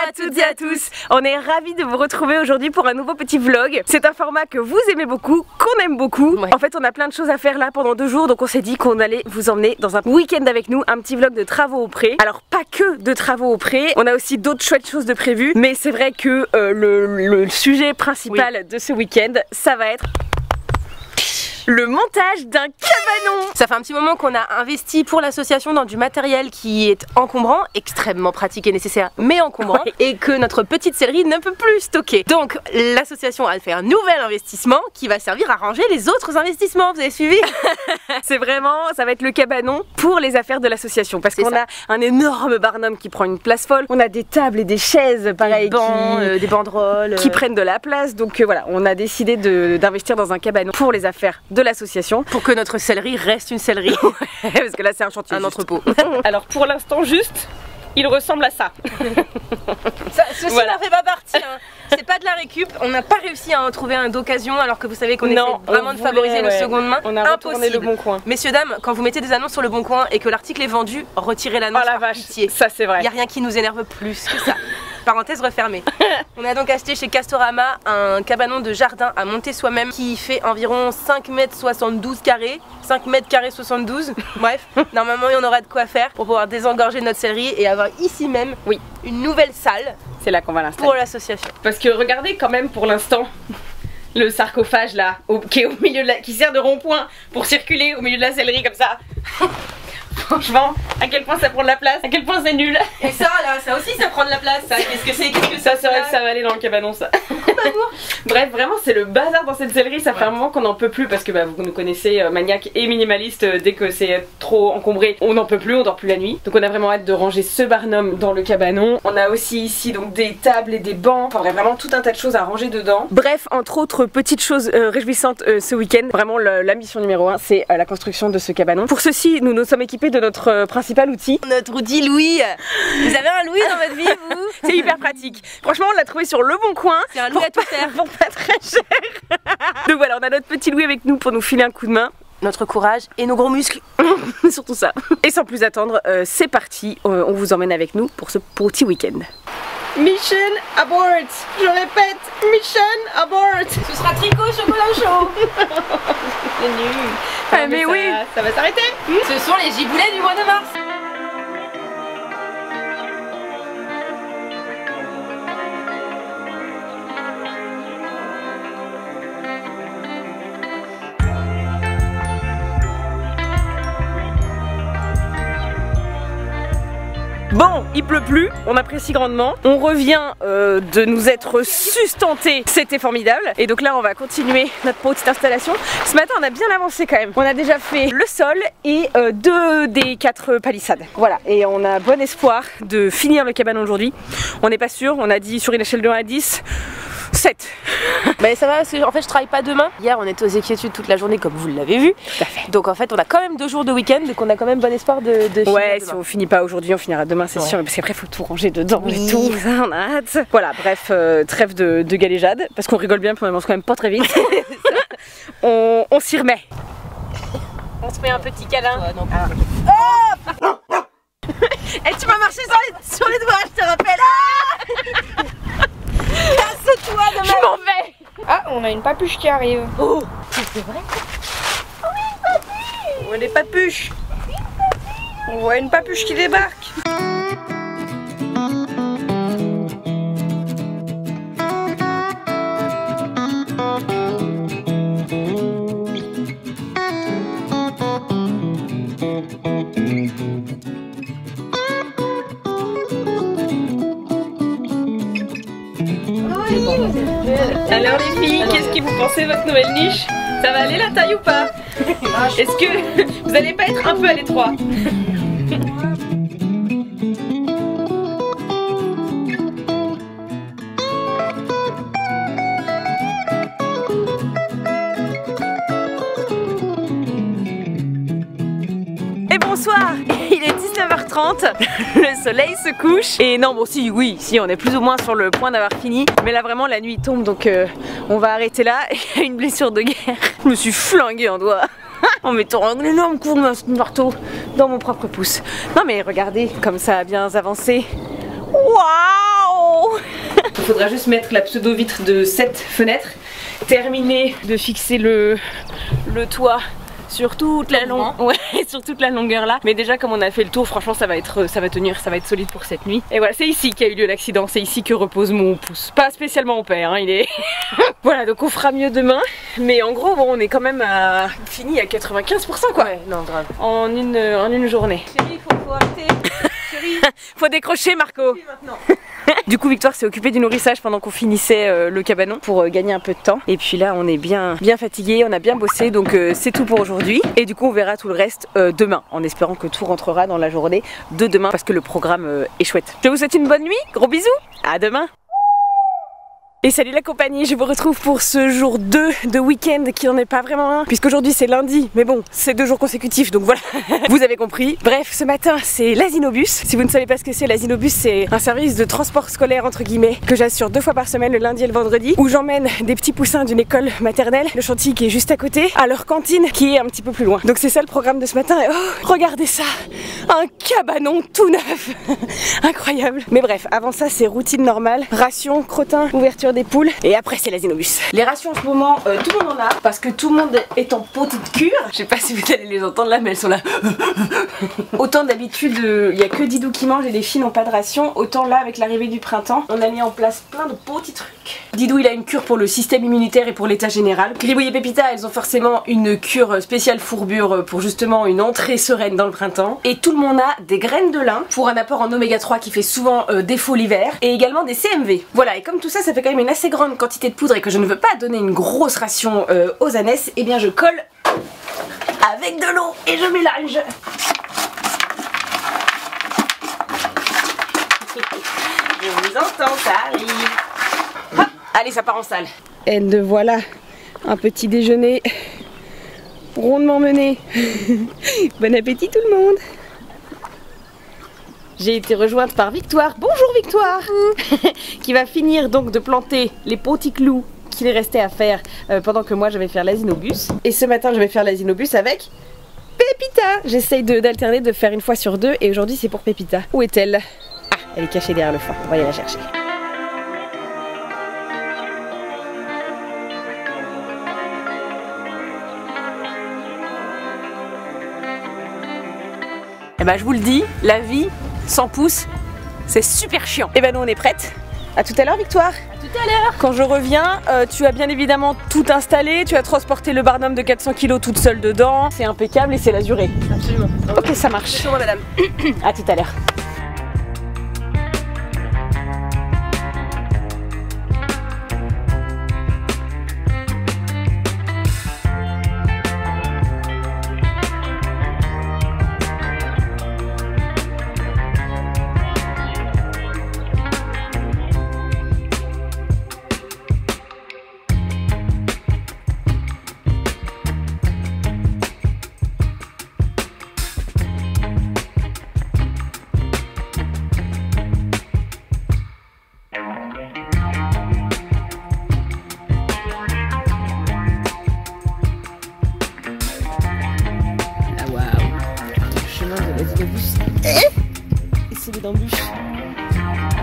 à toutes et à tous. On est ravis de vous retrouver aujourd'hui pour un nouveau petit vlog. C'est un format que vous aimez beaucoup, qu'on aime beaucoup. En fait on a plein de choses à faire là pendant 2 jours, donc on s'est dit qu'on allait vous emmener dans un week-end avec nous, un petit vlog de travaux au pré. Alors pas que de travaux au pré, on a aussi d'autres chouettes choses de prévues, mais c'est vrai que le sujet principal de ce week-end, ça va être le montage d'un cabanon. Ça fait un petit moment qu'on a investi pour l'association dans du matériel qui est encombrant, extrêmement pratique et nécessaire, mais encombrant, et que notre petite sellerie ne peut plus stocker. Donc l'association a fait un nouvel investissement qui va servir à ranger les autres investissements, vous avez suivi? C'est vraiment, ça va être le cabanon pour les affaires de l'association, parce qu'on a un énorme barnum qui prend une place folle, on a des tables et des chaises pareil, des bancs, des banderoles qui prennent de la place, donc voilà, on a décidé d'investir dans un cabanon pour les affaires de l'association, pour que notre sellerie reste une sellerie. Parce que là c'est un chantier, un entrepôt. Alors pour l'instant juste, il ressemble à ça. Ceci n'en fait pas partie, hein. C'est pas de la récup, on n'a pas réussi à en trouver un d'occasion alors que vous savez qu'on essaie vraiment de favoriser le seconde main. On a retourné le Bon Coin. Messieurs dames, quand vous mettez des annonces sur le Bon Coin et que l'article est vendu, retirez l'annonce. Oh la vache, pitié. ça c'est vrai. Il n'y a rien qui nous énerve plus que ça. Parenthèse refermée. On a donc acheté chez Castorama un cabanon de jardin à monter soi-même qui fait environ 5,72 m carrés, 5,72 m 72. Bref, normalement on aura de quoi faire pour pouvoir désengorger notre sellerie et avoir ici même une nouvelle salle. C'est là qu'on va l'installer. Pour l'association. Parce que regardez quand même pour l'instant le sarcophage là, qui est au milieu de qui sert de rond-point pour circuler au milieu de la sellerie comme ça. Franchement, à quel point ça prend de la place, à quel point c'est nul. Et ça là, ça aussi ça prend de la place, ça. Qu'est-ce que c'est? Qu'est-ce que ça? C'est vrai que ça va aller dans le cabanon ça. Bref, vraiment c'est le bazar dans cette sellerie, ça fait un moment qu'on n'en peut plus parce que vous nous connaissez, maniaque et minimaliste, dès que c'est trop encombré, on n'en peut plus, on dort plus la nuit. Donc on a vraiment hâte de ranger ce barnum dans le cabanon. On a aussi ici donc des tables et des bancs, enfin vraiment tout un tas de choses à ranger dedans. Bref, entre autres petites choses réjouissantes ce week-end, vraiment la mission numéro 1 c'est la construction de ce cabanon. Pour ceci, nous nous sommes équipés de notre principal outil. Notre outil Louis. Vous avez un Louis dans votre vie vous? C'est hyper pratique. Franchement on l'a trouvé sur Le Bon Coin. C'est un Louis à tout faire. Pour pas très cher. Donc voilà, on a notre petit Louis avec nous pour nous filer un coup de main. Notre courage et nos gros muscles. Surtout ça. Et sans plus attendre, c'est parti. On vous emmène avec nous pour ce petit week-end. Mission abort. Je répète, mission abort. Ce sera tricot chocolat chaud. C'est nul. Ah, mais oui, ça va s'arrêter. Ce sont les giboulets du mois de mars. Bon, il pleut plus, on apprécie grandement. On revient de nous être sustentés, c'était formidable. Et donc là on va continuer notre petite installation. Ce matin on a bien avancé quand même. On a déjà fait le sol et 2 des 4 palissades. Voilà, et on a bon espoir de finir le cabanon aujourd'hui. On n'est pas sûr, on a dit sur une échelle de 1 à 10, 7. Bah ça va, parce que en fait je travaille pas demain. Hier on était aux équitudes toute la journée comme vous l'avez vu. Tout à fait. Donc en fait on a quand même 2 jours de week-end et qu'on a quand même bon espoir de finir ouais, demain. Si on finit pas aujourd'hui on finira demain c'est sûr. Parce qu'après faut tout ranger dedans et tout. Ça, on a hâte. Voilà, bref, trêve de galéjade. Parce qu'on rigole bien puis on avance quand même pas très vite. on s'y remet. On se fait un petit câlin. Et tu m'as marché sur les doigts, je te rappelle. Casse-toi de Je m'en vais. Ah, on a une papuche qui arrive. Oh, c'est vrai? Oui, papuche. On voit des papuches. On voit une papuche qui débarque. Alors les filles, qu'est-ce que vous pensez de votre nouvelle niche? Ça va aller la taille ou pas? Est-ce que vous allez pas être un peu à l'étroit? Et bonsoir, il est 19h30, le soleil se couche. Et non, bon si, oui, si, on est plus ou moins sur le point d'avoir fini. Mais là vraiment la nuit tombe, donc on va arrêter là. Il y a une blessure de guerre. Je me suis flinguée un doigt en mettant un énorme coup de marteau dans mon propre pouce. Non mais regardez comme ça a bien avancé. Waouh! faudra juste mettre la pseudo vitre de cette fenêtre, terminer de fixer le toit sur toute la sur toute la longueur là. Mais déjà comme on a fait le tour, franchement ça va tenir, ça va être solide pour cette nuit. Et voilà, c'est ici qu'a eu lieu l'accident, c'est ici que repose mon pouce. Pas spécialement mon père, hein, il est... Voilà, donc on fera mieux demain. Mais en gros, bon, on est quand même fini à 95% quoi. Ouais, non, grave. En une journée. Chérie, faut arrêter. Chérie, faut décrocher Marco. maintenant. Du coup Victoire s'est occupée du nourrissage pendant qu'on finissait le cabanon pour gagner un peu de temps. Et puis là on est bien fatigué, on a bien bossé, donc c'est tout pour aujourd'hui. Et du coup on verra tout le reste demain, en espérant que tout rentrera dans la journée de demain parce que le programme est chouette. Je vous souhaite une bonne nuit, gros bisous, à demain. Et salut la compagnie, je vous retrouve pour ce jour 2 de week-end qui n'en est pas vraiment un, puisqu'aujourd'hui c'est lundi, mais bon, c'est 2 jours consécutifs, donc voilà, vous avez compris. Bref, ce matin c'est l'Asinobus. Si vous ne savez pas ce que c'est, l'Asinobus c'est un service de transport scolaire entre guillemets que j'assure 2 fois par semaine, le lundi et le vendredi, où j'emmène des petits poussins d'une école maternelle, le chantier qui est juste à côté, à leur cantine qui est un petit peu plus loin. Donc c'est ça le programme de ce matin, et oh, regardez ça, un cabanon tout neuf. Incroyable. Mais bref, avant ça c'est routine normale, ration, crottin, ouverture des poules, et après c'est l'Asinobus. Les rations en ce moment, tout le monde en a, parce que tout le monde est en petite cure. Je sais pas si vous allez les entendre là, mais elles sont là. Autant d'habitude, il y a que Didou qui mange et les filles n'ont pas de ration. Autant là, avec l'arrivée du printemps, on a mis en place plein de petits trucs. Didou il a une cure pour le système immunitaire et pour l'état général. Gribouille et Pépita, elles ont forcément une cure spéciale fourbure pour justement une entrée sereine dans le printemps. Et tout le monde a des graines de lin pour un apport en oméga 3 qui fait souvent défaut l'hiver. Et également des CMV. Voilà, et comme tout ça, ça fait quand même une assez grande quantité de poudre et que je ne veux pas donner une grosse ration aux ânesses, et bien je colle avec de l'eau et je mélange. Je vous entends, ça arrive. Hop, allez, ça part en salle. Et de voilà, un petit déjeuner rondement mené. Bon appétit tout le monde. J'ai été rejointe par Victoire. Bonjour Victoire. Qui va finir donc de planter les petits clous qu'il restait à faire pendant que moi je vais faire l'Asinobus. Et ce matin je vais faire l'Asinobus avec Pépita. J'essaye d'alterner, de faire une fois sur 2, et aujourd'hui c'est pour Pépita. Où est-elle? Ah, elle est cachée derrière le foin, on va aller la chercher. Et bah je vous le dis, la vie sans pouce, c'est super chiant. Et ben nous on est prêtes. A tout à l'heure Victoire. À tout à l'heure. Quand je reviens, tu as bien évidemment tout installé, tu as transporté le barnum de 400 kg toute seule dedans. C'est impeccable et c'est l'azuré. Absolument. Ok, ça marche. Sur moi madame. A tout à l'heure. C'est d'embûches.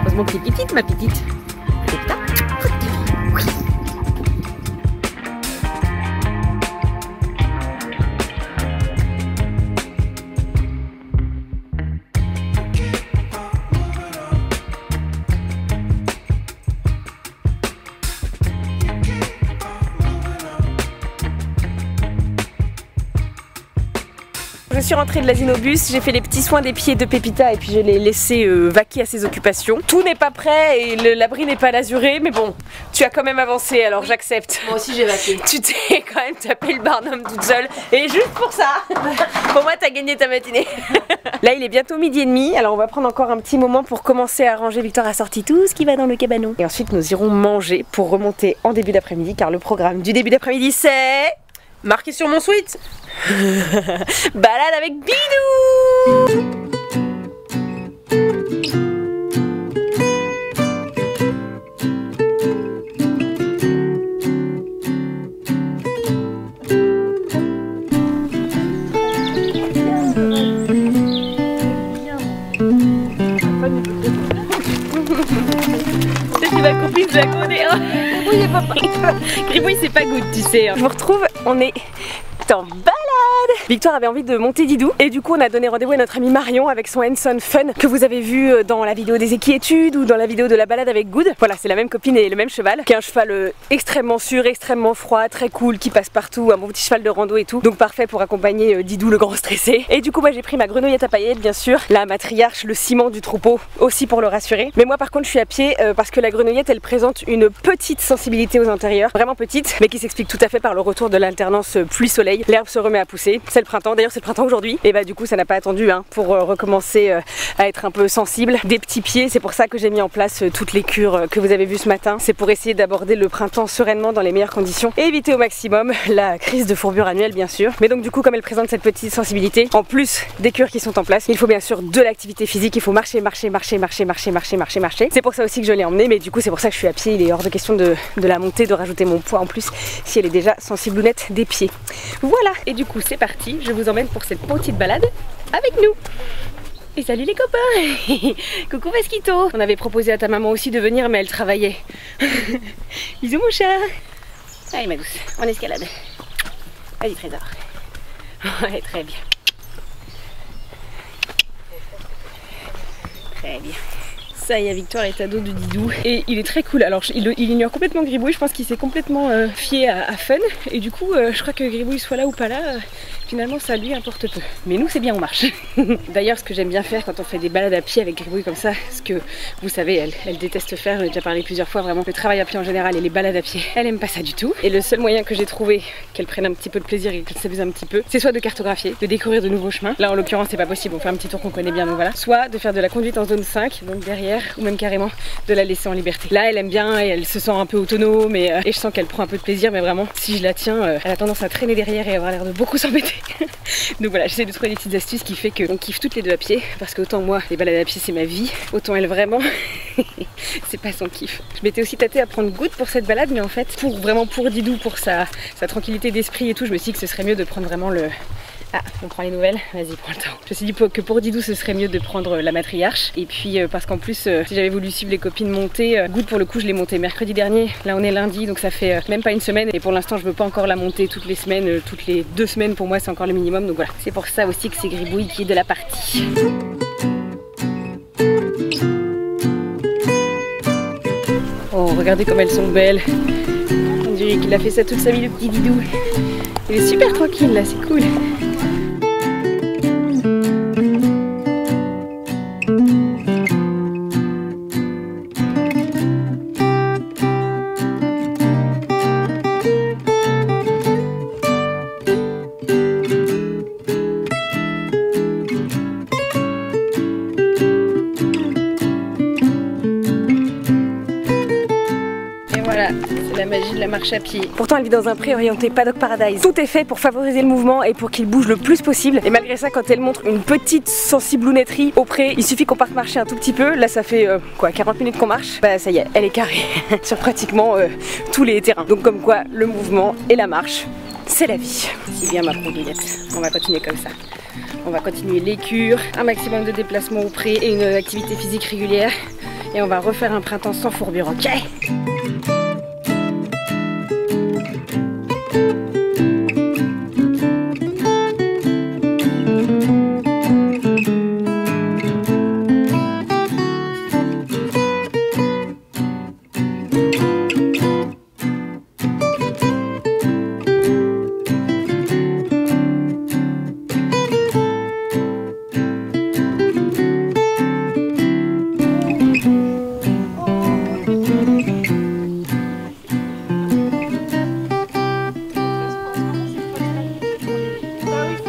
Heureusement que t'es petite, ma petite. Je suis rentrée de l'Asinobus, j'ai fait les petits soins des pieds de Pépita et puis je l'ai laissé vaquer à ses occupations. Tout n'est pas prêt et l'abri n'est pas l'azuré, mais bon, tu as quand même avancé, alors oui, j'accepte. Moi aussi j'ai vaqué. Tu t'es quand même tapé le barnum toute seule, et juste pour ça, pour moi t'as gagné ta matinée. Là il est bientôt 12h30, alors on va prendre encore un petit moment pour commencer à ranger. Victoire a sorti tout ce qui va dans le cabanon. Et ensuite nous irons manger pour remonter en début d'après-midi, car le programme du début d'après-midi c'est... Marqué sur mon sweat. Balade avec Bidou. C'est ma copine de la Grenoyette. Oui, il est pas pris. Gribouille c'est pas good, tu sais. Je vous retrouve, on est en balade. Victoire avait envie de monter Didou et du coup on a donné rendez-vous à notre amie Marion avec son Henson Fun que vous avez vu dans la vidéo des équiétudes ou dans la vidéo de la balade avec Good. Voilà, c'est la même copine et le même cheval, qui est un cheval extrêmement sûr, extrêmement froid, très cool, qui passe partout, un bon petit cheval de rando et tout, donc parfait pour accompagner Didou le grand stressé. Et du coup moi j'ai pris ma grenouillette à paillettes bien sûr, la matriarche, le ciment du troupeau aussi pour le rassurer. Mais moi par contre je suis à pied parce que la grenouillette elle présente une petite sensibilité aux intérieurs, vraiment petite, mais qui s'explique tout à fait par le retour de l'alternance pluie-soleil. L'herbe se remet à pousser, c'est le printemps, d'ailleurs c'est le printemps aujourd'hui, et bah du coup ça n'a pas attendu pour recommencer à être un peu sensible. Des petits pieds, c'est pour ça que j'ai mis en place toutes les cures que vous avez vues ce matin, c'est pour essayer d'aborder le printemps sereinement dans les meilleures conditions et éviter au maximum la crise de fourbure annuelle bien sûr. Mais donc du coup comme elle présente cette petite sensibilité, en plus des cures qui sont en place, il faut bien sûr de l'activité physique, il faut marcher. C'est pour ça aussi que je l'ai emmenée, mais du coup c'est pour ça que je suis à pied, il est hors de question de la monter, de rajouter mon poids en plus si elle est déjà sensiblounette des pieds. Voilà, et du coup c'est parti, je vous emmène pour cette petite balade avec nous. Et salut les copains. Coucou Vasquito. On avait proposé à ta maman aussi de venir mais elle travaillait. Bisous mon chat. Allez ma douce, on escalade. Vas-y Trésor. Ouais, très bien. Très bien. Ça y est, Victoire est ado de Didou et il est très cool. Alors il ignore complètement Gribouille, je pense qu'il s'est complètement fié à Fun et du coup je crois que Gribouille soit là ou pas là, finalement ça lui importe peu. Mais nous c'est bien, on marche. D'ailleurs ce que j'aime bien faire quand on fait des balades à pied avec Gribouille comme ça, ce que vous savez elle déteste faire, j'en ai déjà parlé plusieurs fois, vraiment le travail à pied en général et les balades à pied, elle aime pas ça du tout. Et le seul moyen que j'ai trouvé qu'elle prenne un petit peu de plaisir et qu'elle s'amuse un petit peu, c'est soit de cartographier, de découvrir de nouveaux chemins. Là en l'occurrence c'est pas possible, on fait un petit tour qu'on connaît bien donc voilà. Soit de faire de la conduite en zone 5, donc derrière, ou même carrément de la laisser en liberté. Là elle aime bien et elle se sent un peu autonome et je sens qu'elle prend un peu de plaisir, mais vraiment si je la tiens elle a tendance à traîner derrière et avoir l'air de beaucoup s'embêter. Donc voilà, j'essaie de trouver des petites astuces qui fait qu'on kiffe toutes les deux à pied, parce que autant moi les balades à pied c'est ma vie, autant elle vraiment c'est pas son kiff. Je m'étais aussi tâtée à prendre Good pour cette balade, mais en fait pour Didou, pour sa tranquillité d'esprit et tout, je me suis dit que ce serait mieux de prendre vraiment le... Ah, on prend les nouvelles, vas-y prends le temps. Je me suis dit que pour Didou ce serait mieux de prendre la matriarche. Et puis parce qu'en plus si j'avais voulu suivre les copines monter, Good pour le coup je l'ai montée mercredi dernier. Là on est lundi donc ça fait même pas une semaine. Et pour l'instant je veux pas encore la monter toutes les semaines, toutes les 2 semaines pour moi c'est encore le minimum. Donc voilà, c'est pour ça aussi que c'est Gribouille qui est de la partie. Oh regardez comme elles sont belles. On dirait qu'il a fait ça toute sa vie le petit Didou. Il est super tranquille là, c'est cool. La magie de la marche à pied. Pourtant elle vit dans un pré orienté Paddock Paradise. Tout est fait pour favoriser le mouvement et pour qu'il bouge le plus possible. Et malgré ça, quand elle montre une petite sensiblounetterie au pré, il suffit qu'on parte marcher un tout petit peu. Là ça fait 40 minutes qu'on marche. Bah ça y est, elle est carrée sur pratiquement tous les terrains. Donc comme quoi le mouvement et la marche, c'est la vie. C'est bien ma brouillette. On va continuer comme ça. On va continuer les cures, un maximum de déplacements au pré et une activité physique régulière. Et on va refaire un printemps sans fourbure, ok ?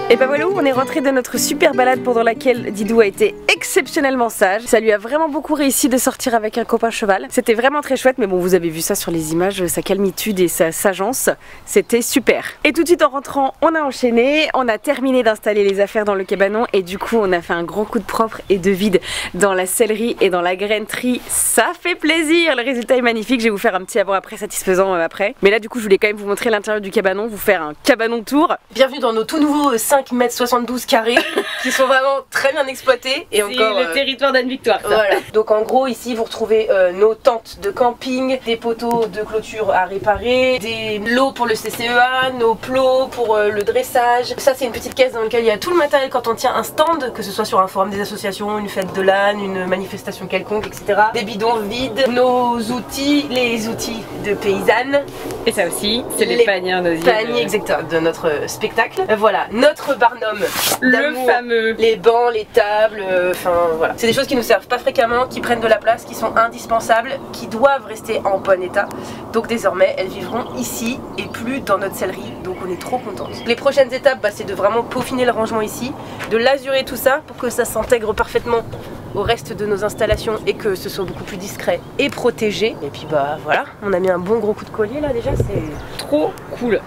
Et bah voilà, on est rentré de notre super balade pendant laquelle Didou a été exceptionnellement sage. Ça lui a vraiment beaucoup réussi de sortir avec un copain cheval. C'était vraiment très chouette, mais bon, vous avez vu ça sur les images, sa calmitude et sa sagence, c'était super. Et tout de suite en rentrant, on a enchaîné, on a terminé d'installer les affaires dans le cabanon et du coup on a fait un grand coup de propre et de vide dans la sellerie et dans la grainerie. Ça fait plaisir, le résultat est magnifique. Je vais vous faire un petit avant-après satisfaisant après. Mais là du coup je voulais quand même vous montrer l'intérieur du cabanon, vous faire un cabanon tour. Bienvenue dans nos tout nouveaux 5 5,72 m² qui sont vraiment très bien exploités. Et encore le territoire d'Anne-Victoire. Voilà. Donc en gros ici vous retrouvez nos tentes de camping, des poteaux de clôture à réparer, des lots pour le CCEA, nos plots pour le dressage. Ça c'est une petite caisse dans laquelle il y a tout le matériel quand on tient un stand, que ce soit sur un forum des associations, une fête de l'âne, une manifestation quelconque, etc. Des bidons vides, nos outils, les outils de paysannes. Et ça aussi, c'est les paniers exactement de notre spectacle. Voilà, notre barnum, le fameux. Les bancs, les tables, enfin voilà. C'est des choses qui nous servent pas fréquemment, qui prennent de la place, qui sont indispensables, qui doivent rester en bon état. Donc désormais, elles vivront ici et plus dans notre sellerie. Donc on est trop contents. Les prochaines étapes, c'est de vraiment peaufiner le rangement ici, de lazurer tout ça pour que ça s'intègre parfaitement au reste de nos installations et que ce soit beaucoup plus discret et protégé. Et puis bah voilà, on a mis un bon gros coup de collier là déjà, c'est trop cool.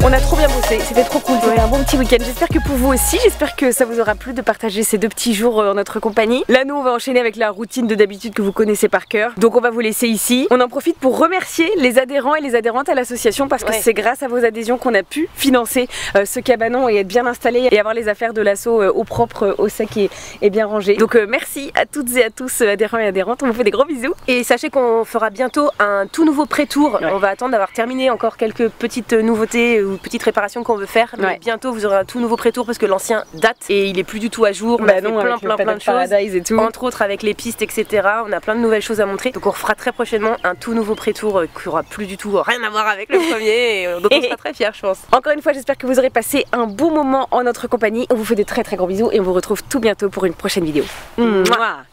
On a trop bien bossé, c'était trop cool, c'était un bon petit week-end. J'espère que pour vous aussi, j'espère que ça vous aura plu de partager ces 2 petits jours en notre compagnie. Là nous on va enchaîner avec la routine de d'habitude que vous connaissez par cœur. Donc on va vous laisser ici. On en profite pour remercier les adhérents et les adhérentes à l'association parce que c'est grâce à vos adhésions qu'on a pu financer ce cabanon et être bien installé et avoir les affaires de l'asso au propre, au sec et bien rangé. Donc merci à toutes et à tous adhérents et adhérentes, on vous fait des gros bisous. Et sachez qu'on fera bientôt un tout nouveau pré-tour. On va attendre d'avoir terminé encore quelques petites nouveautés ou petites réparations qu'on veut faire, mais bientôt vous aurez un tout nouveau pré-tour parce que l'ancien date et il est plus du tout à jour. On a fait plein de choses, et tout. entre autres avec les pistes, etc. On a plein de nouvelles choses à montrer, donc on refera très prochainement un tout nouveau pré-tour qui aura plus du tout rien à voir avec le premier et dont on sera très fiers, je pense. Encore une fois, j'espère que vous aurez passé un beau moment en notre compagnie. On vous fait de très gros bisous et on vous retrouve tout bientôt pour une prochaine vidéo. Mouah.